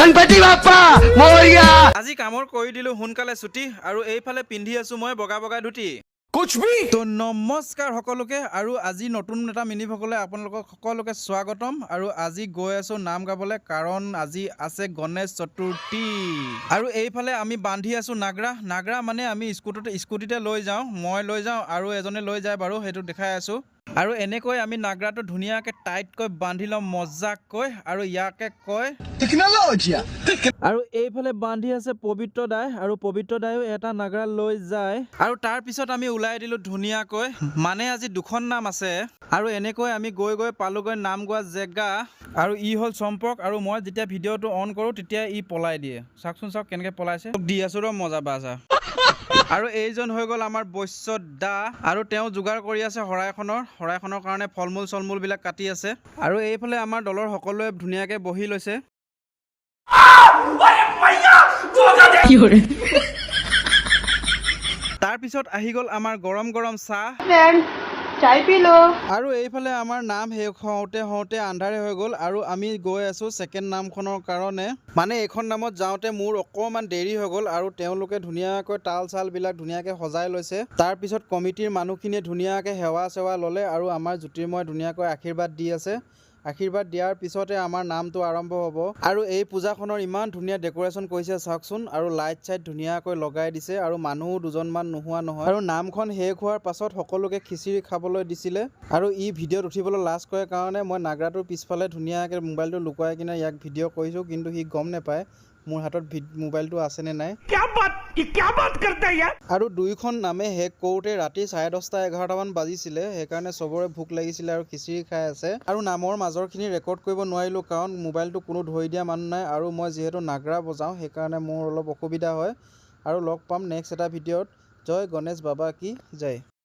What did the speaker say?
गणपति बाप्पा मोरया। আজি কামৰ কৰি দিলো সোনকালে ছুটি আৰু এইফালে পিন্ধি আছো মই বগা বগা ধুতি। कुछ भी তো নমস্কাৰ সকলোকে আৰু আজি নতুন এটা মিনি ভকলে আপোনালোকক সকলোকে স্বাগতম আৰু আজি গৈ আছো নাম গাবলৈ কাৰণ আজি আছে গণেশ চতুৰ্থী আৰু এইফালে আমি বান্ধি আছো নাগৰা মানে আমি স্কুটিতে লৈ যাওঁ মই লৈ যাওঁ আৰু এজনে লৈ যায় বাৰু সেইটো দেখাই আছো আৰু এনেকৈ আমি নাগৰাটো ধুনীয়াকৈ টাইটকৈ বান্ধি লম মজাকৈ আৰু ইয়াকে কয় टेक्नोलॉजी। আৰু এইফালে বান্ধি আছে পবিত্ৰ দাই আৰু পবিত্ৰ দাইও এটা নাগৰা লৈ যায় আৰু তাৰ পিছত আমি ওলাই দিলো ধুনীয়াকৈ মানে আজি দুখন নাম আছে আৰু এনেকৈ আমি গৈ পালোগৈ নাম গোৱা জেগা আৰু ই হ'ল চম্পক আৰু মই যেতিয়া ভিডিঅ'টো অন কৰোঁ তেতিয়া ই পলাই দিয়ে চাওকচোন চাওক কেনেকৈ পলাইছে দি আছো ৰ মজা বাজা আৰু এইজন হৈ গ'ল আমাৰ বৈশ্য দা আৰু তেওঁ যোগাৰ কৰি আছে শৰাইখনৰ কাৰণে ফল মূল চলমূল বিলাক কাটি আছে আৰু এইফালে আমাৰ দলৰ সকলোৱে ধুনীয়াকৈ বহি লৈছে তাৰ পিছত আহি গ'ল আমাৰ গৰম গৰম চাহ চাই পিলো আৰু এইফালে আমাৰ নাম শেষ হওঁতে আন্ধাৰে হৈ গ'ল আৰু আমি গৈ আছো ছেকেণ্ড নামখনৰ কাৰণে মানে এইখন নামত যাওঁতে মোৰ অকণমান দেৰি হৈ গ'ল আৰু তেওঁলোকে ধুনীয়াকৈ তাল চালবিলাক ধুনীয়াকৈ সজাই লৈছে তাৰ পিছত কমিটিৰ মানুহখিনিয়ে ধুনীয়াকৈ সেৱা চেৱা ল'লে আৰু আমাৰ জ্যোতিৰ্ময় ধুনীয়াকৈ আশীৰ্বাদ দি আছে আশীৰ্বাদ দিয়াৰ পিছতে আমাৰ নামটো আৰম্ভ হ'ব আৰু এই পূজাখনৰ ইমান ধুনীয়া ডেক'ৰেশ্যন কৰিছে চাওকচোন আৰু লাইট চাইট ধুনীয়াকৈ লগাই দিছে আৰু মানুহ দুজনমান নোহোৱা নহয় আৰু নামখন শেষ হোৱাৰ পাছত সকলোকে খিচিৰি খাবলৈ দিছিলে আৰু ই ভিডিঅ'ত উঠিবলৈ লাজ কৰে কাৰণে মই নাগৰাটোৰ পিছফালে ধুনীয়াকৈ মোবাইলটো লুকুৱাই কিনে ইয়াক ভিডিঅ' কৰিছোঁ কিন্তু সি গম নাপায় মোৰ হাতত মোবাইলটো আছেনে নাই আৰু দুইখন নামে শেষ কৰোঁতে ৰাতি 10:30 11টামান বাজিছিলে সেইকাৰণে চবৰে ভোক লাগিছিলে আৰু খিচিৰি খাই আছে আৰু নামৰ মাজৰখিনি ৰেকৰ্ড কৰিব নোৱাৰিলোঁ কাৰণ মোবাইলটো কোনো ধৰি দিয়া মানুহ নাই আৰু মই যিহেতু নাগৰা বজাওঁ সেইকাৰণে মোৰ অলপ অসুবিধা হয় আৰু লগ পাম নেক্সট এটা ভিডিঅ'ত জয় গণেশ বাবা কি জয়।